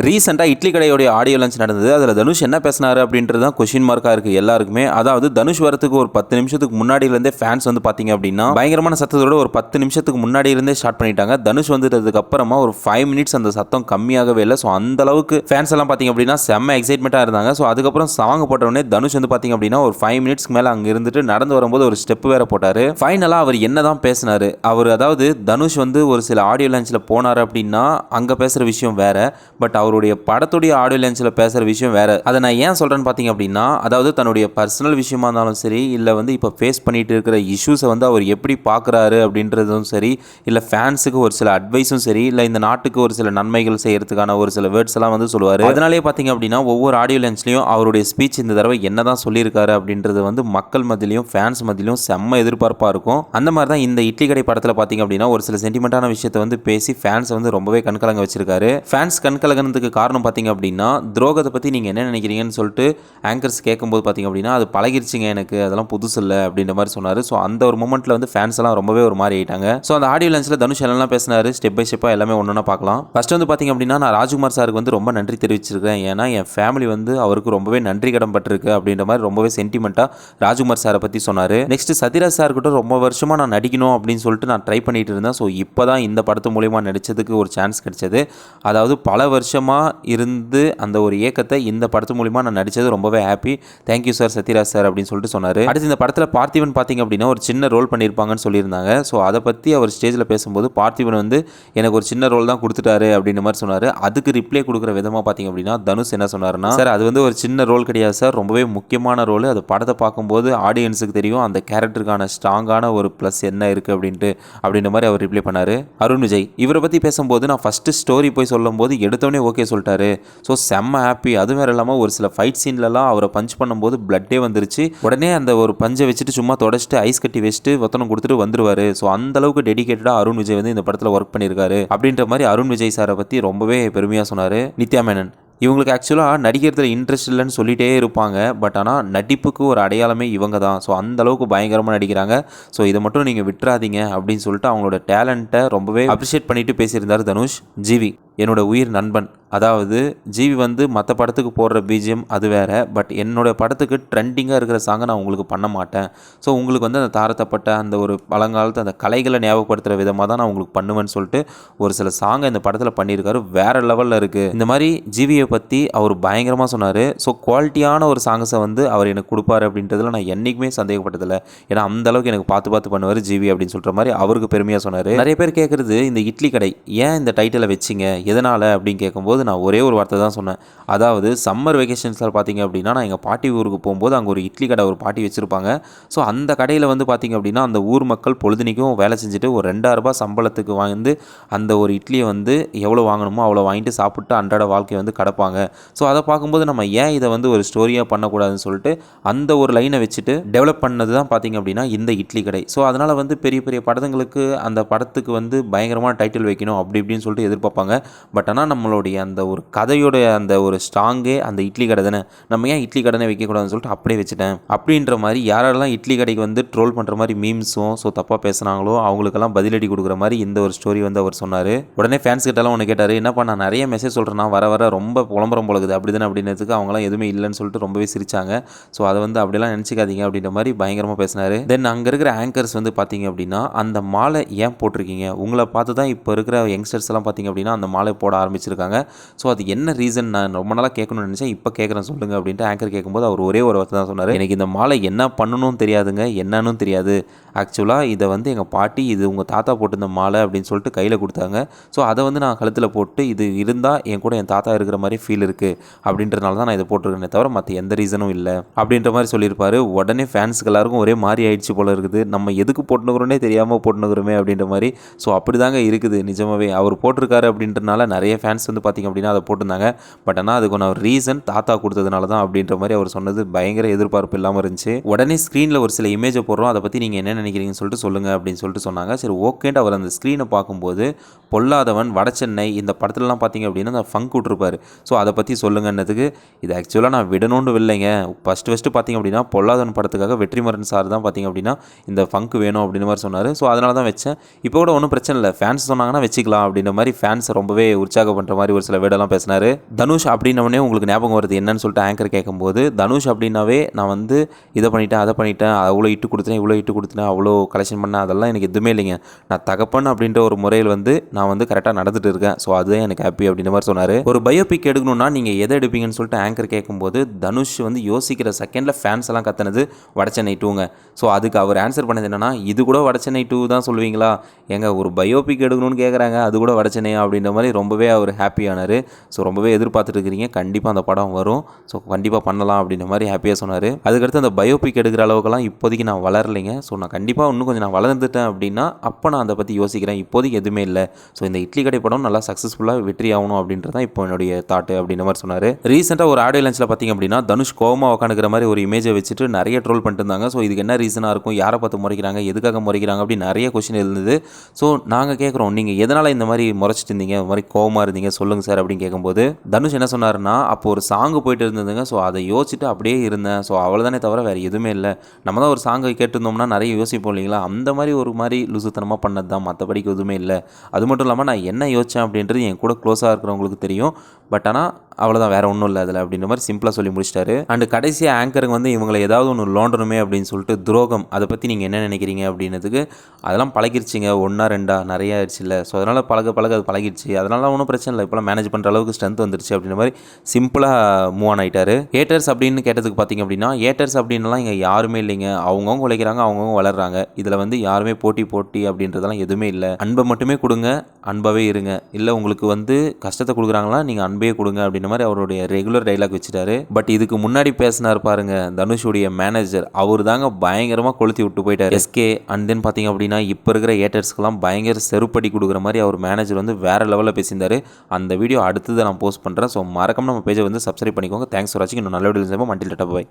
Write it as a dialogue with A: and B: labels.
A: ரீசெண்டா idli கடையோடைய audio launch நடந்தது. அதில தனுஷ் என்ன பேசினாரு அப்படின்றது தான் கொஸ்டின் மார்க்கா இருக்கு எல்லாருக்குமே. அதாவது தனுஷ் வரதுக்கு ஒரு 10 நிமிஷத்துக்கு முன்னாடியிலிருந்தே ஃபேன்ஸ் வந்து பார்த்தீங்க அப்படின்னா, பயங்கரமான சத்தத்தோட ஒரு 10 நிமிஷத்துக்கு முன்னாடி இருந்தே ஸ்டார்ட் பண்ணிட்டாங்க. தனுஷ் வந்துட்டதுக்கு அப்புறமா ஒரு 5 மினிட்ஸ் அந்த சத்தம் கம்மியாகவே இல்ல. ஸோ அந்த அளவுக்கு ஃபேன்ஸ் எல்லாம் பார்த்தீங்க அப்படின்னா செம்ம எக்ஸைட்மெண்ட்டா இருந்தாங்க. ஸோ அதுக்கப்புறம் சாங் போட்ட உடனே தனுஷ் வந்து பார்த்தீங்க அப்படின்னா ஒரு 5 மினிட்ஸ்க்கு மேல அங்க இருந்துட்டு நடந்து வரும்போது ஒரு ஸ்டெப் வேற போட்டாரு. ஃபைனலா அவர் என்னதான் பேசினாரு? அவர் அதாவது தனுஷ் வந்து ஒரு சில ஆடியோ லான்ச்ல போனாரு அப்படின்னா, அங்க பேசுற விஷயம் வேற. பட் அவருடைய படத்துடைய ஆடியோ லான்ச்சில் பேசுகிற விஷயம் வேறு. அதை நான் ஏன் சொல்கிறேன்னு பார்த்தீங்க அப்படின்னா, அதாவது தன்னுடைய பர்சனல் விஷயமா இருந்தாலும் சரி, இல்லை வந்து இப்போ ஃபேஸ் பண்ணிட்டு இருக்கிற இஷ்யூஸை வந்து அவர் எப்படி பார்க்குறாரு அப்படின்றதும் சரி, இல்லை ஃபேன்ஸுக்கு ஒரு சில அட்வைஸும் சரி, இல்லை இந்த நாட்டுக்கு ஒரு சில நன்மைகள் செய்யறதுக்கான ஒரு சில வேர்ட்ஸ் எல்லாம் வந்து சொல்லுவார். அதனாலே பார்த்தீங்க அப்படின்னா ஒவ்வொரு ஆடியோ லான்ச்லையும் அவருடைய ஸ்பீச் இந்த தடவை என்ன தான் சொல்லியிருக்காரு அப்படின்றது வந்து மக்கள் மத்தியிலையும் ஃபேன்ஸ் மத்தியிலையும் செம்ம எதிர்பார்ப்பாக இருக்கும். அந்த மாதிரி தான் இந்த இட்லி கடை படத்தில் பார்த்தீங்க அப்படின்னா ஒரு சில சென்டிமெண்ட்டான விஷயத்தை வந்து பேசி ஃபேன்ஸை வந்து ரொம்பவே கண்கலங்க வச்சிருக்காரு. ஃபேன்ஸ் கண்கலங்கினதுக்கு காரணம் பார்த்தீங்க அப்படின்னா, துரோகத்தை பற்றி நீங்கள் என்ன நினைக்கிறீங்கன்னு சொல்லிட்டு ஆங்கர்ஸ் கேட்கும்போது பார்த்தீங்க அப்படின்னா, அது பழகிருச்சுங்க எனக்கு, அதெல்லாம் புதுசு இல்லை அப்படின்ற மாதிரி சொன்னார். ஸோ அந்த ஒரு மூமெண்ட்டில் வந்து ஃபேன்ஸ் எல்லாம் ரொம்பவே ஒரு மாதிரி ஆயிட்டாங்க. ஸோ அந்த ஆடியோ லான்ச்சில் தனுஷ் எல்லாம் பேசினார். ஸ்டெப் பை ஸ்டெப்பாக எல்லாமே ஒன்றா பார்க்கலாம். ஃபர்ஸ்ட் வந்து பார்த்தீங்க அப்படின்னா, நான் ராஜ்குமார் சாருக்கு வந்து ரொம்ப நன்றி தெரிவிச்சிருக்கேன். ஏன்னா என் ஃபேமிலி வந்து அவருக்கு ரொம்பவே நன்றி கடன் பட்டிருக்கு அப்படின்ற மாதிரி ரொம்பவே சென்டிமெண்ட்டாக ராஜ்குமார் சாரை பற்றி சொன்னார். நெக்ஸ்ட் சத்யராஜ் சார் கிட்ட ரொம்ப வருஷமாக நான் நடிக்கணும் அப்படின்னு சொல்லிட்டு நான் ட்ரை பண்ணிட்டு இருந்தேன். ஸோ இப்போ தான் இந்த படத்து மூலியமாக நடித்ததுக்கு ஒரு சான்ஸ் கிடைச்சது. அதாவது பல வருஷமாக இருந்து அந்த ஒரு இயக்கத்தை இந்த படத்து மூலிமா நான் நடித்தது ரொம்பவே happy. Thank you sir Sathyaraj sir அப்படின்னு சொல்லிட்டு சொன்னார். அடுத்து இந்த படத்தில் பார்த்திபன் பார்த்தீங்க அப்படின்னா ஒரு சின்ன ரோல் பண்ணியிருப்பாங்கன்னு சொல்லியிருந்தாங்க. ஸோ அதை பற்றி அவர் ஸ்டேஜில் பேசும்போது பார்த்திபன் வந்து எனக்கு ஒரு சின்ன ரோல் தான் கொடுத்துட்டாரு அப்படின்ற மாதிரி சொன்னார். அதுக்கு ரிப்ளை கொடுக்குற விதமாக பார்த்தீங்க அப்படின்னா தனுஷ் என்ன சொன்னார்னா, சார் அது வந்து ஒரு சின்ன ரோல் கிடையாது சார், ரொம்பவே முக்கியமான ரோல். அது படத்தை பார்க்கும்போது ஆடியன்ஸுக்கு தெரியும் அந்த கேரக்டருக்கான ஸ்ட்ராங்கான ஒரு ப்ளஸ் என்ன இருக்குது அப்படின்ற மாதிரி அவர் ரிப்ளை பண்ணார். அருண் விஜய் இவரை பற்றி பேசும்போது நான் ஃபஸ்ட்டு ஸ்டோரி போய் சொல்லும்போது எடுத்தோடனே ஓகே சொல்லிட்டாரு. ஸோ செம்ம ஹாப்பி. அது வேறு இல்லாமல் ஒரு சில ஃபைட் சீன்லலாம் அவரை பஞ்ச் பண்ணும்போது பிளட்டே வந்துருச்சு. உடனே அந்த ஒரு பஞ்சை வச்சுட்டு சும்மா தொடச்சிட்டு ஐஸ் கட்டி வச்சுட்டு ஒத்தனம் கொடுத்துட்டு வந்துருவார். ஸோ அந்த அளவுக்கு டெடிகேட்டடாக அருண் விஜய் வந்து இந்த படத்தில் ஒர்க் பண்ணியிருக்காரு அப்படின்ற மாதிரி அருண் விஜய் சாரை பற்றி ரொம்பவே பெருமையாக சொன்னார். நித்யா மேனன் இவங்களுக்கு ஆக்சுவலாக நடிக்கிறதுல இன்ட்ரெஸ்ட் இல்லைன்னு சொல்லிகிட்டே இருப்பாங்க. பட் ஆனால் நடிப்புக்கு ஒரு அடையாளமே இவங்க தான். ஸோ அந்த அளவுக்கு பயங்கரமாக நடிக்கிறாங்க. ஸோ இதை மட்டும் நீங்கள் விட்டுறாதீங்க அப்படின்னு சொல்லிட்டு அவங்களோட டேலண்ட்டை ரொம்பவே அப்ரிஷியேட் பண்ணிட்டு பேசியிருந்தார் தனுஷ். ஜிவி என்னோட உயிர் நண்பன். அதாவது ஜிவி வந்து மற்ற படத்துக்கு போடுற பிஜிஎம் அது வேறு. பட் என்னோட படத்துக்கு ட்ரெண்டிங்காக இருக்கிற சாங்கை நான் உங்களுக்கு பண்ண மாட்டேன். ஸோ உங்களுக்கு வந்து அந்த தாரத்தப்பட்ட அந்த ஒரு பழங்காலத்து அந்த கலைகளை ஞாபகப்படுத்துகிற விதமாக தான் நான் உங்களுக்கு பண்ணுவேன்னு சொல்லிட்டு ஒரு சில சாங்கை இந்த படத்தில் பண்ணியிருக்காரு. வேறு லெவலில் இருக்குது. இந்த மாதிரி ஜிவியை பற்றி அவர் பயங்கரமாக சொன்னார். ஸோ குவாலிட்டியான ஒரு சாங்ஸை வந்து அவர் எனக்கு கொடுப்பாரு அப்படின்றதுல நான் என்றைக்குமே சந்தேகப்பட்டதில்லை. ஏன்னா அந்தளவுக்கு எனக்கு பார்த்து பண்ணுவார் ஜிவி அப்படின்னு சொல்கிற மாதிரி அவருக்கு பெருமையாக சொன்னார். நிறைய பேர் கேட்குறது இந்த இட்லி கடை ஏன் இந்த டைட்டிலை வச்சிங்க, எதனால் அப்படின்னு கேட்கும்போது நான் ஒரே ஒரு வார்த்தை தான் சொன்னேன். அதாவது சம்மர் வெக்கேஷன்ஸில் பார்த்தீங்க அப்படின்னா நான் எங்கள் பாட்டி ஊருக்கு போகும்போது அங்கே ஒரு இட்லி கடை ஒரு பாட்டி வச்சுருப்பாங்க. ஸோ அந்த கடையில் வந்து பார்த்திங்க அப்படின்னா அந்த ஊர் மக்கள் பொழுதுனிக்கும் வேலை செஞ்சுட்டு ஒரு 2000 ரூபாய் சம்பளத்துக்கு வந்து அந்த ஒரு இட்லியை வந்து எவ்வளோ வாங்கணுமோ அவ்வளோ வாங்கிட்டு சாப்பிட்டு அன்றாட வாழ்க்கையை வந்து கடப்பாங்க. ஸோ அதை பார்க்கும்போது நம்ம ஏன் இதை வந்து ஒரு ஸ்டோரியாக பண்ணக்கூடாதுன்னு சொல்லிட்டு அந்த ஒரு லைனை வச்சுட்டு டெவலப் பண்ணது தான் பார்த்திங்க அப்படின்னா இந்த இட்லி கடை. ஸோ அதனால் வந்து பெரிய பெரிய படங்களுக்கு அந்த படத்துக்கு வந்து பயங்கரமான டைட்டில் வைக்கணும் அப்படி இப்படின்னு சொல்லிட்டு எதிர்பார்ப்பாங்க. பட் ஆனால் நம்மளுடைய அந்த ஒரு கதையோட அந்த ஒரு ஸ்ட்ராங்கே அந்த இட்லி கடை தானே, நம்ம ஏன் இட்லி கடைனை வைக்கக்கூடாதுன்னு சொல்லிட்டு அப்படியே வச்சுட்டேன் அப்படின்ற மாதிரி யாரெல்லாம் இட்லி கடைக்கு வந்து ட்ரோல் பண்ணுற மாதிரி மீம்ஸும் ஸோ தப்பாக பேசுனாங்களோ அவங்களுக்கெல்லாம் பதிலடி கொடுக்குற மாதிரி இந்த ஒரு ஸ்டோரி வந்து அவர் சொன்னார். உடனே ஃபேன்ஸ் கிட்டலாம் ஒன்று கேட்டார், என்னப்பா நான் நிறைய மெசேஜ் சொல்கிறேன்னா வர ரொம்ப புலம்புறம் போலகுது அப்படி தானே அப்படின்றதுக்கு அவங்களாம் எதுவுமே இல்லைன்னு சொல்லிட்டு ரொம்பவே சிரிச்சாங்க. ஸோ அதை வந்து அப்படிலாம் நினச்சிக்காதீங்க அப்படின்ற மாதிரி பயங்கரமாக பேசினார். தென் அங்கே இருக்கிற ஆங்கர்ஸ் வந்து பார்த்தீங்க அப்படின்னா அந்த மாலை ஏன் போட்டிருக்கீங்க, உங்களை பார்த்து தான் இப்போ இருக்கிற யங்ஸ்டர்ஸ் எல்லாம் பார்த்தீங்க அப்படின்னா அந்த மாலை போட ஆரம்பிச்சிருக்காங்க. ஸோ அது என்ன ரீசன் நான் ரொம்ப நாளாக கேட்கணும்னு நினச்சேன், இப்போ கேட்குறேன் சொல்லுங்கள் அப்படின்ட்டு ஆங்கர் கேட்கும்போது அவர் ஒரே ஒரு வார்த்தை தான் சொன்னார், எனக்கு இந்த மாலை என்ன பண்ணணும்னு தெரியாதுங்க, என்னன்னு தெரியாது. ஆக்சுவலாக இதை வந்து எங்கள் பாட்டி இது உங்கள் தாத்தா போட்டிருந்த மாலை அப்படின்னு சொல்லிட்டு கையில் கொடுத்தாங்க. ஸோ அதை வந்து நான் கழுத்தில் போட்டு இது இருந்தால் என் கூட என் தாத்தா இருக்கிற மாதிரி ஃபீல் இருக்குது அப்படின்றனால தான் நான் இதை போட்டிருக்கேனே தவிர மற்ற எந்த ரீசனும் இல்லை அப்படின்ற மாதிரி சொல்லியிருப்பார். உடனே ஃபேன்ஸுக்கு எல்லாருக்கும் ஒரே மாதிரி ஆயிடுச்சு போல இருக்குது, நம்ம எதுக்கு போட்டுனுக்குறோன்னே தெரியாமல் போட்டுனுக்குறோமே அப்படின்ற மாதிரி. ஸோ அப்படி தாங்க இருக்குது நிஜமாவே. அவர் போட்டிருக்காரு அப்படின்றனால நிறைய ஃபேன்ஸ் வந்து பார்த்திங்க அப்படின்னா அதை போட்டிருந்தாங்க. பட் ஆனால் அதுக்கான ஒரு ரீசன் தாத்தா கொடுத்ததுனால தான் அப்படின்ற மாதிரி அவர் சொன்னது பயங்கர எதிர்பார்ப்பு இல்லாமல் இருந்துச்சு. உடனே ஸ்க்ரீனில் ஒரு சில இமேஜை போடுறோம், அதை பற்றி நீங்கள் என்ன நினைக்கிறீங்கன்னு சொல்லிட்டு சொல்லுங்கள் அப்படின்னு சொல்லிட்டு சொன்னாங்க. சரி ஓகேன்ட்டு அவர் அந்த ஸ்க்ரீனை பார்க்கும்போது பொல்லாதவன், வடச்சென்னை இந்த படத்துலலாம் பார்த்திங்க அப்படின்னா அந்த ஃபங்க் விட்ருப்பார். ஸோ அதை பற்றி சொல்லுங்கன்னதுக்கு இது ஆக்சுவலாக நான் விடணும்னு இல்லைங்க, ஃபஸ்ட்டு பார்த்திங்க அப்படின்னா பொல்லாதவன் படத்துக்காக வெற்றிமாறன் சார் தான் பார்த்திங்க அப்படின்னா இந்த ஃபங்க் வேணும் அப்படின்ற மாதிரி சொன்னார். ஸோ அதனால தான் வச்சேன். இப்போ கூட ஒன்றும் பிரச்சனை இல்லை, ஃபேன்ஸ் சொன்னாங்கன்னா வச்சுக்கலாம் அப்படின்ற மாதிரி ஃபேன்ஸை ரொம்பவே ரொம்பவே உற்சாகம் பண்ணுற மாதிரி ஒரு சில வேர்டெல்லாம் பேசினார். தனுஷ் அப்படின்னவொடனே உங்களுக்கு ஞாபகம் வருது என்னன்னு சொல்லிட்டு ஆங்கர் கேட்கும்போது, தனுஷ் அப்படின்னாவே நான் வந்து இதை பண்ணிட்டேன் அதை பண்ணிட்டேன், அவ்வளோ இட்டு கொடுத்தேன் இவ்வளோ இட்டு கொடுத்தேன், அவ்வளோ கலெக்ஷன் பண்ணேன், அதெல்லாம் எனக்கு எதுவுமே இல்லைங்க. நான் தகப்பன் அப்படின்ற ஒரு முறையில் வந்து நான் வந்து கரெக்டாக நடந்துட்டு இருக்கேன். ஸோ அதுதான் எனக்கு ஹாப்பி அப்படின்ற மாதிரி சொன்னார். ஒரு பயோபிக் எடுக்கணும்னா நீங்கள் எதை எடுப்பீங்கன்னு சொல்லிட்டு ஆங்கர் கேட்கும்போது, தனுஷ் வந்து யோசிக்கிற செகண்டில் ஃபேன்ஸ் எல்லாம் கத்துனது வடச்சென்னை 2ங்க. ஸோ அதுக்கு அவர் ஆன்சர் பண்ணது என்னன்னா, இது கூட வடச்சென்னை 2 தான் சொல்லுவீங்களா, ஏங்க ஒரு பயோபிக் எடுக்கணும்னு கேட்குறாங்க, அது கூட வடச்சென்னையா அப்படின்ற மாதிரி ரொம்பவே அவர் ஹாப்பியானார். ஸோ ரொம்பவே எதிர்பார்த்துட்டு இருக்கிறீங்க, கண்டிப்பாக அந்த படம் வரும், ஸோ கண்டிப்பாக பண்ணலாம் அப்படின்ற மாதிரி ஹாப்பியாக சொன்னார். அதுக்கடுத்து அந்த பயோபிக் எடுக்கிற அளவுக்குலாம் இப்போதைக்கு நான் வளரலைங்க. ஸோ நான் கண்டிப்பாக இன்னும் கொஞ்சம் நான் வளர்ந்துட்டேன் அப்படின்னா அப்போ நான் அதை பற்றி யோசிக்கிறேன், இப்போதைக்கு எதுவுமே இல்லை. ஸோ இந்த இட்லி கடை படம் நல்லா சக்ஸஸ்ஃபுல்லாக வெற்றி ஆகணும் அப்படின்றது தான் இப்போ என்னுடைய தாட்டு அப்படின்ற மாதிரி சொன்னார். ரீசெண்டாக ஒரு ஆடியோ லஞ்சில் பார்த்திங்க அப்படின்னா தனுஷ் கோவமாக உட்காந்துக்கிற மாதிரி ஒரு இமேஜை வச்சுட்டு நிறைய ட்ரோல் பண்ணிட்டு இருந்தாங்க. ஸோ இதுக்கு என்ன ரீசனாக இருக்கும், யாரை பார்த்து முறைக்கிறாங்க, எதுக்காக முறைக்கிறாங்க அப்படின்னு நிறைய கொஸ்டின் இருந்தது. ஸோ நாங்கள் கேட்குறோம், நீங்கள் எதனால் இந்த மாதிரி முறைச்சிட்டு இருந்தீங்க, இந்த மாதிரி கோவமாக இருந்தீங்க சொல்லுங்கள் சார் அப்படின்னு கேட்கும்போது, தனுஷ் என்ன சொன்னார்னா, அப்போ ஒரு சாங்கு போயிட்டு இருந்ததுங்க. ஸோ அதை யோசிச்சுட்டு அப்படியே இருந்தேன். ஸோ அவ்வளோதானே தவிர வேறு எதுவுமே இல்லை. நம்ம தான் ஒரு சாங்கை கேட்டிருந்தோம்னா நிறைய யோசிப்போம் இல்லைங்களா, அந்த மாதிரி ஒரு மாதிரி லுசுத்தனமாக பண்ணது தான், மற்றபடிக்கு எதுவுமே இல்லை. அது மட்டும் இல்லாமல் நான் என்ன யோசித்தேன் அப்படின்றது என் கூட க்ளோஸாக இருக்கிறவங்களுக்கு தெரியும். பட் ஆனால் அவ்வளோதான், வேறு ஒன்றும் இல்லை அதில் அப்படின்ற மாதிரி சிம்பிளாக சொல்லி முடிச்சிட்டாரு. அண்டு கடைசியாக ஆங்கருங்க வந்து இவங்களை ஏதாவது ஒன்று லோண்டணுமே அப்படின்னு சொல்லிட்டு துரோகம், அதை பற்றி நீங்கள் என்ன நினைக்கிறீங்க அப்படின்னதுக்கு, அதெல்லாம் பழகிடுச்சிங்க, 1 2 நிறைய ஆயிடுச்சு இல்லை, ஸோ அதனால் பழக அது பழகிடுச்சு, அதனால ஒன்றும் பிரச்சனை இல்லை, இப்போலாம் மேனேஜ் பண்ணுற அளவுக்கு ஸ்ட்ரென்த் வந்துருச்சு அப்படின்ற மாதிரி சிம்பிளாக மூவ் ஆன் ஆகிட்டார். ஏட்டர்ஸ் அப்படின்னு கேட்டதுக்கு பார்த்திங்க அப்படின்னா, ஏட்டர்ஸ் அப்படின்லாம் இங்கே யாருமே இல்லைங்க, அவங்கவுங்க உழைக்கிறாங்க, அவங்கவுங்க வளர்கிறாங்க. இதில் வந்து யாருமே போட்டி அப்படின்றதெல்லாம் எதுவுமே இல்லை. அன்பை மட்டுமே கொடுங்க, அன்பாகவே இருங்க. இல்லை உங்களுக்கு வந்து கஷ்டத்தை கொடுக்குறாங்களா, நீங்கள் அன்பே கொடுங்க அப்படின்ற மாதிரி அவருடைய ரெகுலர் டைலாக் வச்சுட்டாரு. பட் இதுக்கு முன்னாடி பேசினார் பாருங்க தனுஷுடைய மேனேஜர், அவர் தாங்க பயங்கரமாக கொளுத்தி விட்டு போயிட்டார் எஸ்கே. அண்ட் தென் பார்த்தீங்க அப்படின்னா இப்போ இருக்கிற ஏட்டர்ஸ்க்கெல்லாம் பயங்கர செருப்படி கொடுக்குற மாதிரி அவர் மேனேஜர் வந்து வேறு லெவலில் பேசியிருந்தார். அந்த வீடியோ அடுத்ததை நான் போஸ்ட் பண்ணுறேன். ஸோ மறக்காம நம்ம பேஜை வந்து சப்ஸ்கிரைப் பண்ணிக்கோங்க. தேங்க்ஸ் ஃபார் வாட்சிங். இன்னும் நல்ல வீடியோ மண்டில் டப்பா.